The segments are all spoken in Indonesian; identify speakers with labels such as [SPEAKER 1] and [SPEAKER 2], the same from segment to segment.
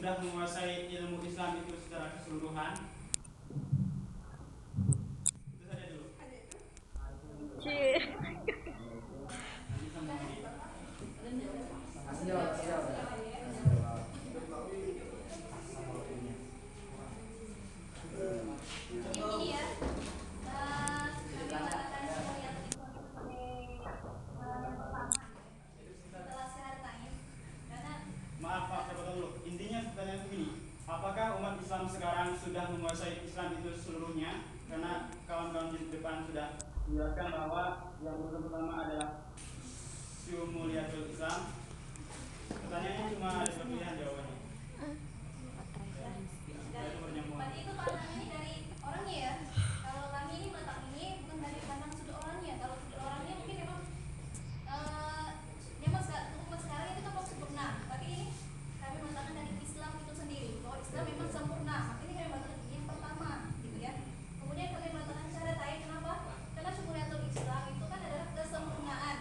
[SPEAKER 1] sudah menguasai ilmu Islam itu secara keseluruhan? Itu saja dulu.
[SPEAKER 2] Cie.
[SPEAKER 1] Nanti sambung lagi.
[SPEAKER 3] Ini ya, kami mengatakan semuanya setelah syahadat karena
[SPEAKER 1] Maaf, saya potong dulu. Intinya pertanyaan begini, apakah umat Islam sekarang sudah menguasai Islam itu seluruhnya? Karena kawan-kawan di depan sudah menjelaskan bahwa yang pertama adalah syumuliyatul Islam. Pertanyaannya cuma ada pilihan jawabannya.
[SPEAKER 3] berarti itu pandangan ini dari orangnya ya. Kalau kami ini meletak ini bukan dari pandang sudut orangnya. Kalau sudut orangnya mungkin memang umat sekarang itu kan sempurna. Tapi ini kami meletakkan dari Islam itu sendiri. Bahwa Islam memang sempurna. Maka ini kami meletakkan yang pertama, gitu ya. Kemudian kami meletakkan cara lain. Kenapa? Karena syumuliyatul Islam itu kan adalah kesempurnaan.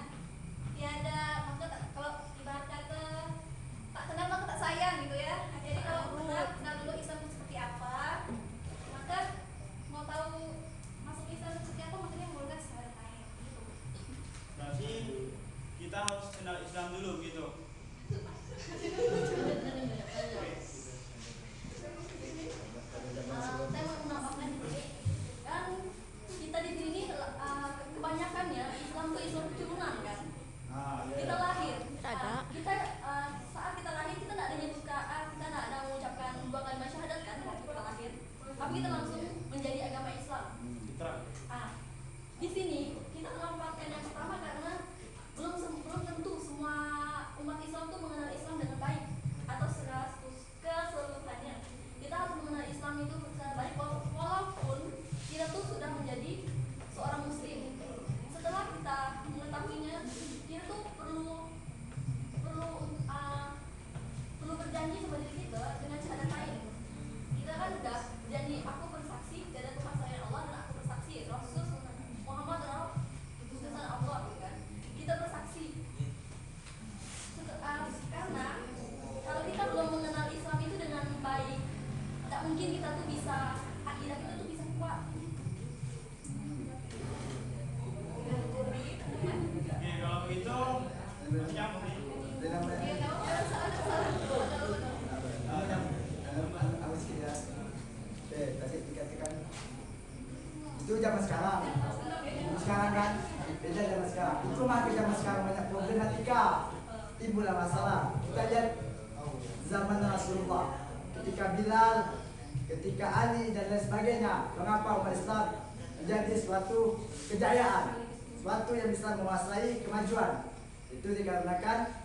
[SPEAKER 3] Tiada, maka kalau ibarat kata tak kenal maka tak sayang gitu ya. Jadi kalau kenal dulu Islam itu seperti apa, maka mau tahu masuk Islam itu seperti apa, makanya mulai syahadat gitu.
[SPEAKER 1] Berarti kita harus kenal Islam dulu gitu.
[SPEAKER 3] Saya mau menambahkan ini kan kita di sini kebanyakan ya Islam itu Islam keturunan kan. Kita lahir, kita saat kita lahir kita tidak ada nyebutkan, kita tidak ada mengucapkan dua kalimat syahadat kan waktu kita lahir, tapi kita langsung menjadi agama Islam. Di sini kita menampakkan yang pertama karena belum tentu semua umat Islam itu mengenal Islam dengan baik atau secara keseluruhannya. Kita harus mengenal Islam itu secara baik walaupun kita tuh sudah menjadi seorang Muslim. Setelah kita mengetahuinya, kita tuh perlu berjanji sama diri kita dengan syahadat lain. Kita kan udah berjanji, aku bersaksi tidak ada Tuhan selain Allah dan aku bersaksi Rasul Muhammad adalah utusan Allah, gitu kan? Kita bersaksi. Karena kalau kita belum mengenal Islam itu dengan baik, tidak mungkin kita tuh bisa akidah kita tuh bisa kuat.
[SPEAKER 1] Oke, kalau begitu nyambung nih.
[SPEAKER 4] Itu zaman sekarang. Sekarang kan beda zaman sekarang. Itu makin zaman sekarang banyak problematika, timbullah masalah. Kita lihat zaman Rasulullah, ketika Bilal, ketika Ali dan lain sebagainya. Mengapa umat Islam menjadi suatu kejayaan, suatu yang bisa menguasai kemajuan? Itu dikarenakan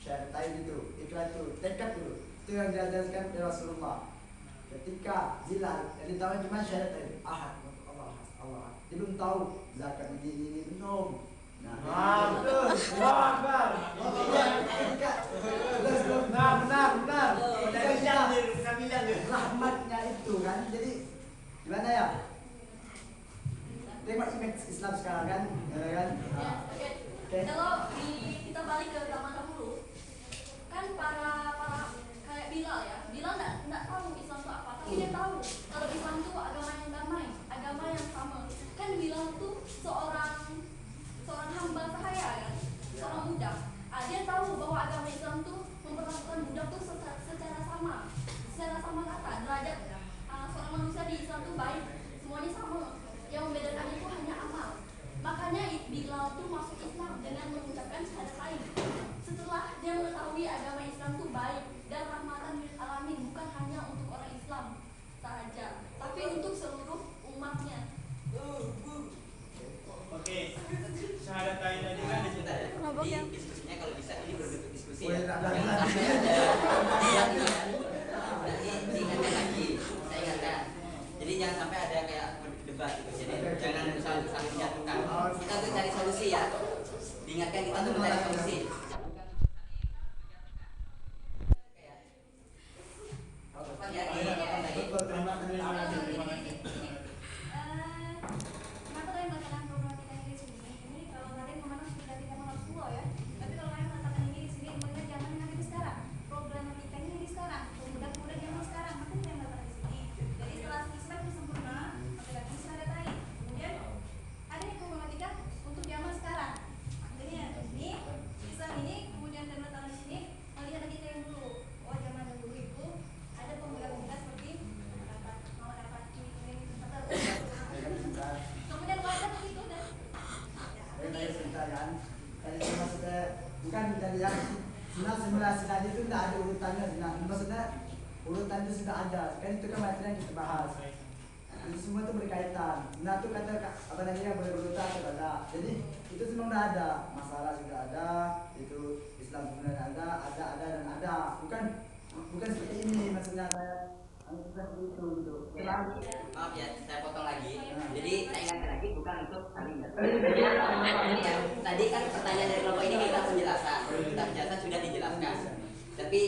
[SPEAKER 4] syahadatain itu, ikhlas itu, tekad itu. Itu yang diajarkan oleh Rasulullah. Ketika Bilal, yang ditahu cuma syahadatain, ahad, Allah. Dia belum tahu zakat ini belum. Betul. Benar. Rahmatnya itu kan. Jadi gimana ya? Tengok image Islam sekarang kan, kan?
[SPEAKER 3] Kalau kita balik ke zaman dahulu, kan para kayak Bilal ya, Bilal nggak tahu Islam itu apa, tapi dia tahu kalau Islam itu agama yang damai, agama yang sama. Kan Bilal tuh seorang hamba sahaya kan, seorang budak. Dia tahu bahwa agama Islam tuh memperlakukan budak tuh secara sama kata derajat. Seorang manusia di Islam tuh baik, semuanya sama. Yang membedakan itu hanya amal. Makanya Bilal tuh masuk Islam dengan mengucapkan syahadat lain. Setelah dia mengetahui agama Islam tuh baik,
[SPEAKER 4] Urutan itu sudah ada, kan itu kan materi yang kita bahas. Itu semua itu berkaitan. Nah itu kata apa namanya boleh berurutan atau tidak. Jadi itu semua sudah ada, masalah juga ada, itu Islam sebenarnya ada dan ada. Bukan seperti ini maksudnya saya seperti itu gitu.
[SPEAKER 5] Maaf ya, saya potong lagi. Jadi saya ingatkan lagi bukan untuk saling ini ya. Tadi kan pertanyaan dari kelompok ini minta penjelasan. Minta penjelasan sudah dijelaskan. Tapi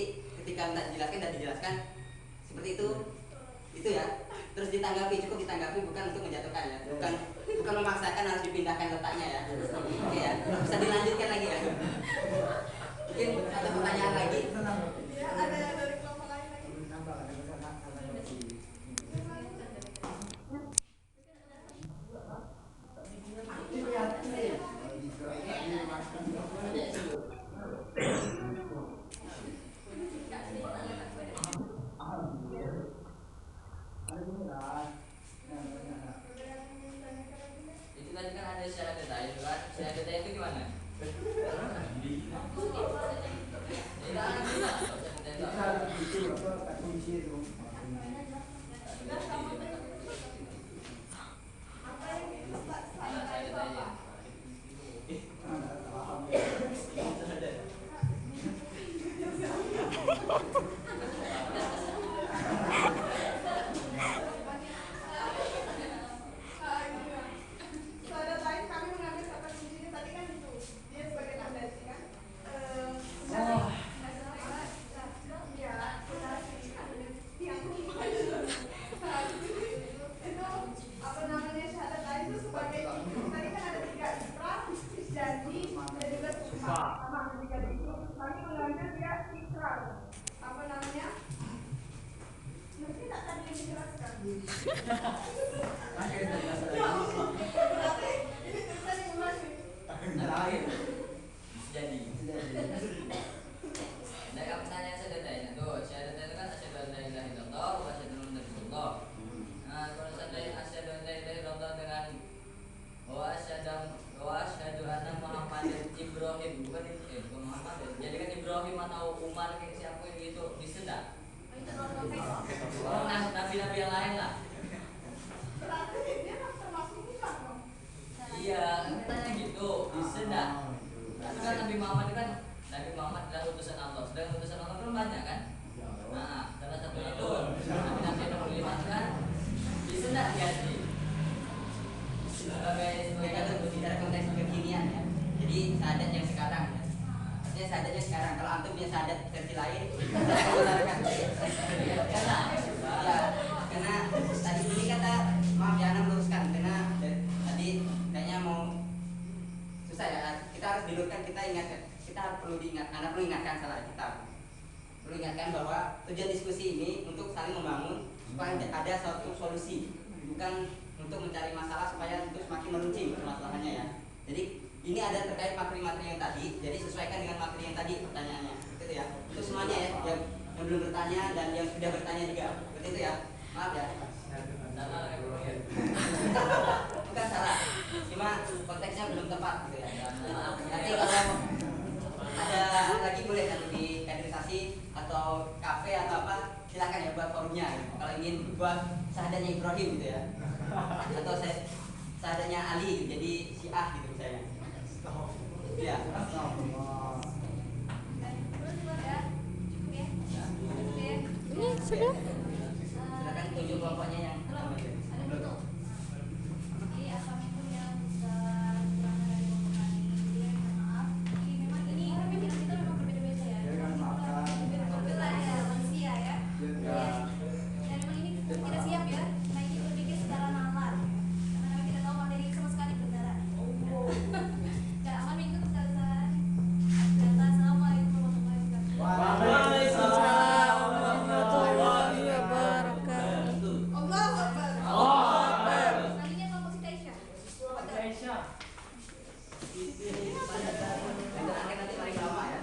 [SPEAKER 5] ketika minta dijelaskan seperti itu ya. Terus ditanggapi, cukup ditanggapi, bukan untuk menjatuhkan ya. Bukan memaksakan harus dipindahkan letaknya ya. Oke ya. Bisa dilanjutkan lagi ya. Mungkin ada pertanyaan lagi.
[SPEAKER 3] Ada dari kelompok lain lagi.
[SPEAKER 5] Itu tadi kan ada syarat detail kan? Syarat detail itu gimana? Nabi-nabi yang lain lah. Iya, katanya gitu. Bisa enggak? Itu kan Nabi Muhammad adalah utusan Allah. Sedangkan utusan Allah belum banyak kan? Nah, salah satunya itu Nabi-nabi yang nomor 5 kan bisa enggak diganti? Sebagai kata berbicara konteks kekinian ya. Jadi syahadat yang sekarang ya. Artinya syahadatnya sekarang. Kalau antum punya syahadat versi lain, saya benarkan. Karena tadi ini kata maaf ya, Ana meluruskan karena tadi kayaknya mau susah ya. Kita harus diluruskan, kita perlu diingat. Ana perlu ingatkan salah kita. Perlu ingatkan bahwa tujuan diskusi ini untuk saling membangun supaya ada suatu solusi, bukan untuk mencari masalah supaya untuk semakin meruncing permasalahannya ya. Jadi ini ada terkait materi-materi yang tadi, jadi sesuaikan dengan materi yang tadi pertanyaannya, gitu ya. Untuk semuanya ya, yang belum bertanya dan yang sudah bertanya juga, seperti itu ya. Maaf ya. Bukan salah, cuma konteksnya belum tepat gitu ya. Nanti kalau ada lagi boleh nanti di kaderisasi atau kafe atau apa, silakan ya buat forumnya. Gitu. Kalau ingin buat syahadatnya Ibrahim gitu ya, atau syahadatnya Ali gitu, jadi Syiah gitu misalnya. Ya.
[SPEAKER 2] Ini sudah.
[SPEAKER 5] Silakan tunjuk kelompoknya yang nanti paling lama ya.